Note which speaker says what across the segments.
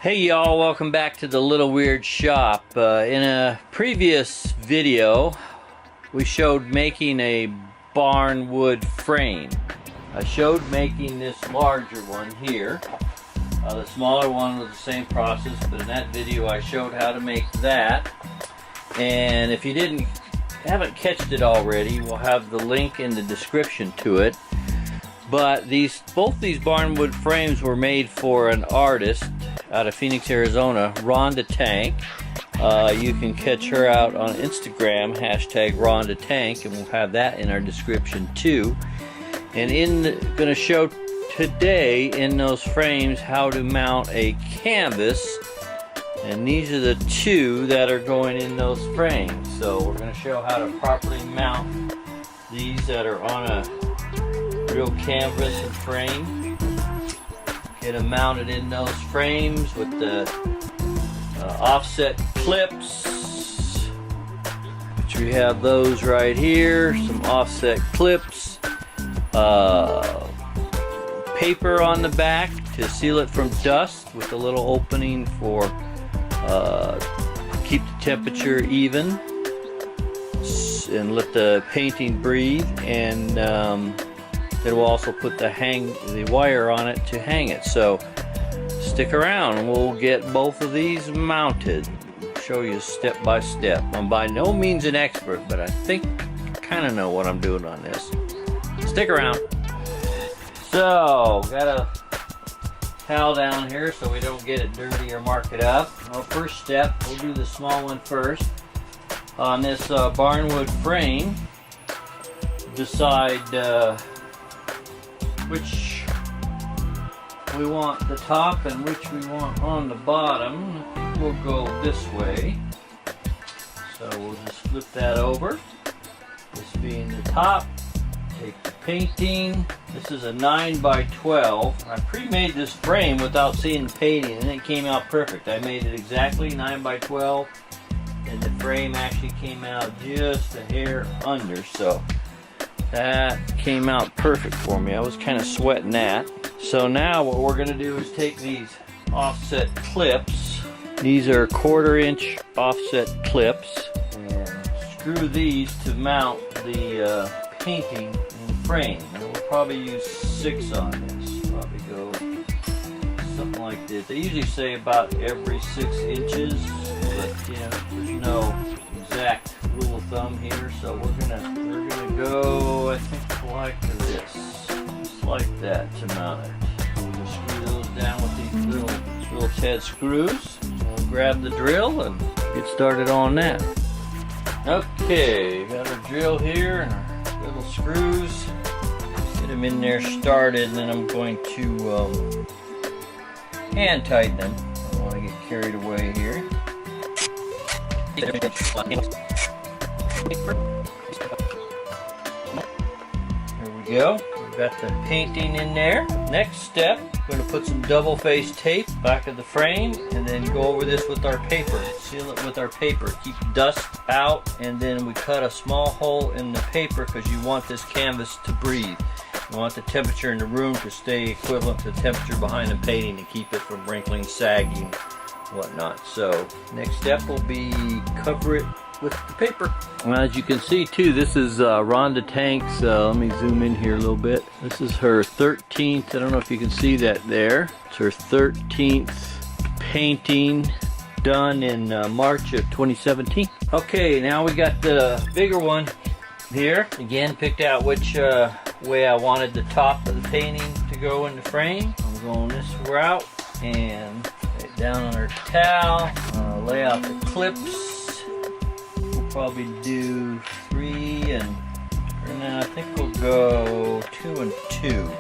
Speaker 1: Hey y'all, welcome back to the Little Weird Shop. In a previous video we showed making a barn wood frame. I showed making this larger one here. The smaller one was the same process, but in that video I showed how to make that. And if you haven't catched it already, we'll have the link in the description to it. But both these barnwood frames were made for an artist out of Phoenix, Arizona, Rhonda Tank. You can catch her out on Instagram, hashtag Rhonda Tank, and we'll have that in our description too. And gonna show today in those frames how to mount a canvas, and these are the two that are going in those frames. So we're gonna show how to properly mount these that are on a real canvas and frame. Get them mounted in those frames with the offset clips, which we have those right here. Some offset clips, paper on the back to seal it from dust with a little opening for keep the temperature even and let the painting breathe, and then we'll also put the wire on it to hang it. So stick around and we'll get both of these mounted. Show you step by step. I'm by no means an expert, but I think I kind of know what I'm doing on this. Stick around. So got a towel down here so we don't get it dirty or mark it up. Well, first step, we'll do the small one first. On this barnwood frame, decide which we want the top and which we want on the bottom. We'll go this way. So we'll just flip that over. This being the top. Take the painting. This is a 9x12. I pre-made this frame without seeing the painting and it came out perfect. I made it exactly 9x12 and the frame actually came out just a hair under. So that came out perfect for me. I was kind of sweating that. So now what we're going to do is take these offset clips. These are 1/4 inch offset clips, and screw these to mount the painting in the frame. And we'll probably use 6 on this. Probably go something like this. They usually say about every 6 inches, but you know, there's no exact rule of thumb here. So we're gonna go, I think, like this, just like that to mount it. We'll just screw those down with these little head screws. We'll grab the drill and get started on that. Okay, got our drill here and our little screws. Get them in there started, and then I'm going to hand tighten them. I don't want to get carried away here. Go. We've got the painting in there. Next step, we're going to put some double face tape back of the frame and then go over this with our paper. Seal it with our paper. Keep dust out, and then we cut a small hole in the paper because you want this canvas to breathe. You want the temperature in the room to stay equivalent to the temperature behind the painting to keep it from wrinkling, sagging, whatnot. So next step will be cover it with the paper. Well, as you can see too, this is Rhonda Tank's, let me zoom in here a little bit. This is her 13th, I don't know if you can see that there. It's her 13th painting done in March of 2017. Okay, now we got the bigger one here. Again, picked out which way I wanted the top of the painting to go in the frame. I'm going this route and lay it down on her towel, lay out the clips. Probably do 3 and then I think we'll go 2 and 2.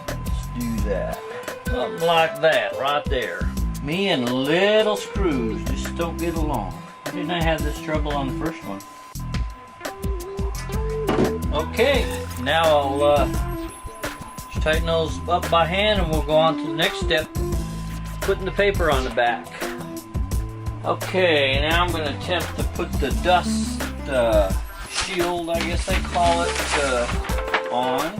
Speaker 1: Let's do that. Something like that right there. Me and little screws just don't get along. Why didn't I have this trouble on the first one? Okay, now I'll just tighten those up by hand and we'll go on to the next step, putting the paper on the back. Okay, now I'm going to attempt to put the dust shield, I guess they call it, on.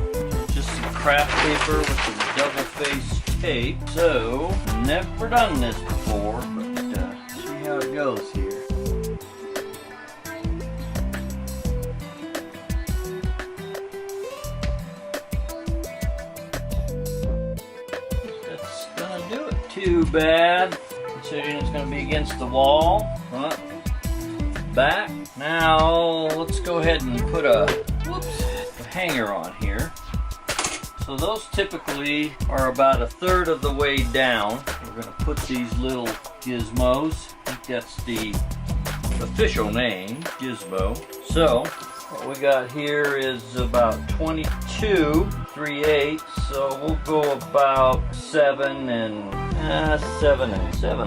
Speaker 1: Just some craft paper with some double-faced tape. So, never done this before, but see how it goes here. That's gonna do it. Too bad, considering it's gonna be against the wall. Front, back. Now, let's go ahead and put a hanger on here. So those typically are about 1/3 of the way down. We're going to put these little gizmos. I think that's the official name, gizmo. So what we got here is about 22 3/8. So we'll go about 7 and 7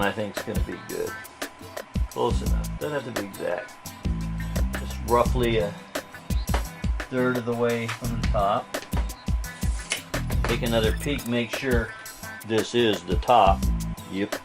Speaker 1: I think is going to be good. Close enough. Doesn't have to be exact. Just roughly 1/3 of the way from the top. Take another peek, make sure this is the top. Yep.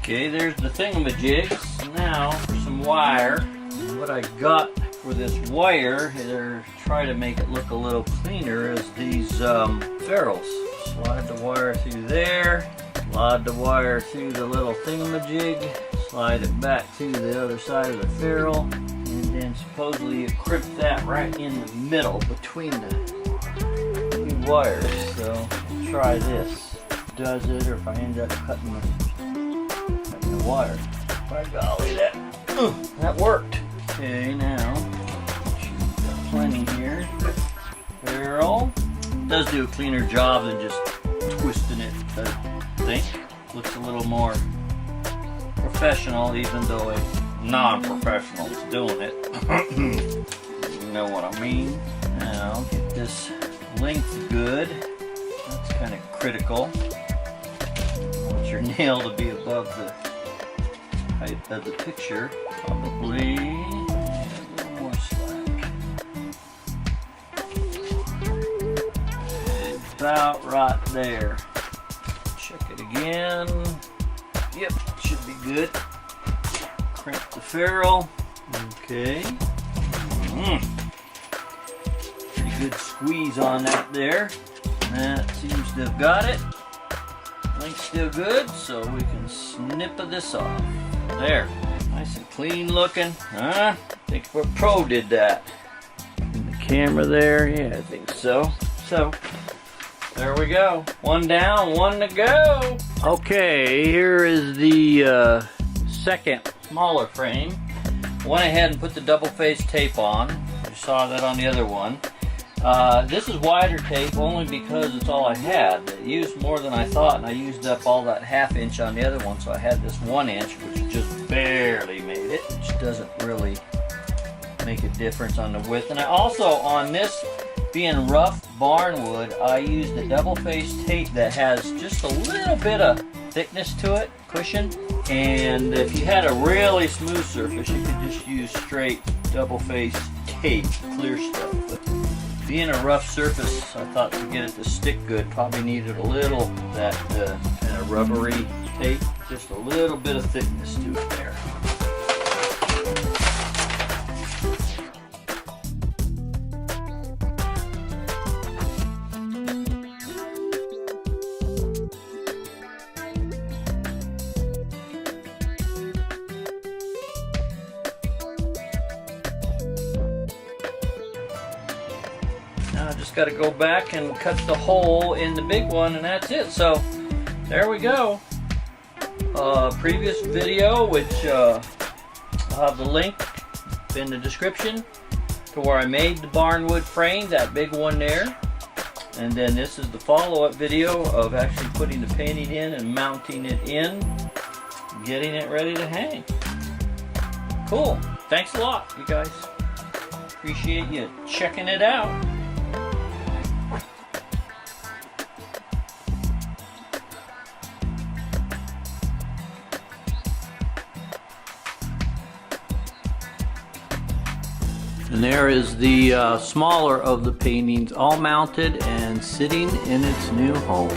Speaker 1: Okay, there's the thingamajigs. Now for some wire. And what I got for this wire, to try to make it look a little cleaner, is these ferrules. Slide the wire through there. Slide the wire through the little thingamajig. Slide it back to the other side of the ferrule. And then supposedly you crimp that right in the middle between the two wires. So we'll try this. Does it, or if I end up cutting the wire. By golly, that worked. Okay, now got plenty here. Ferrule. Does do a cleaner job than just twisting it, I think. Looks a little more professional, even though a non-professional is doing it. You know what I mean? Now, get this length good. That's kind of critical. You want your nail to be above the height of the picture. Probably a little more slack. About right there. Check it again. Yep, should be good. Crimp the ferrule. Okay. Pretty good squeeze on that there. That seems to have got it. Length's still good, so we can snip this off. There. Nice and clean looking. I think a pro did that. In the camera there, yeah, I think so. So, there we go. One down, one to go. Okay, here is the second smaller frame. Went ahead and put the double face tape on. You saw that on the other one. This is wider tape only because it's all I had. I used more than I thought, and I used up all that 1/2 inch on the other one, so I had this 1 inch, which just barely made it, which doesn't really make a difference on the width. And I also, on this being rough barnwood, I used a double face tape that has just a little bit of thickness to it, cushion. And if you had a really smooth surface, you could just use straight double face tape, clear stuff. But being a rough surface, I thought to get it to stick good, probably needed a little that kind of rubbery tape, just a little bit of thickness to it there. I just got to go back and cut the hole in the big one, and that's it. So there we go. Previous video, which I'll have the link in the description, to where I made the barnwood frame, that big one there. And then this is the follow-up video of actually putting the painting in and mounting it in, getting it ready to hang. Cool. Thanks a lot, you guys. Appreciate you checking it out. And there is the smaller of the paintings, all mounted and sitting in its new home.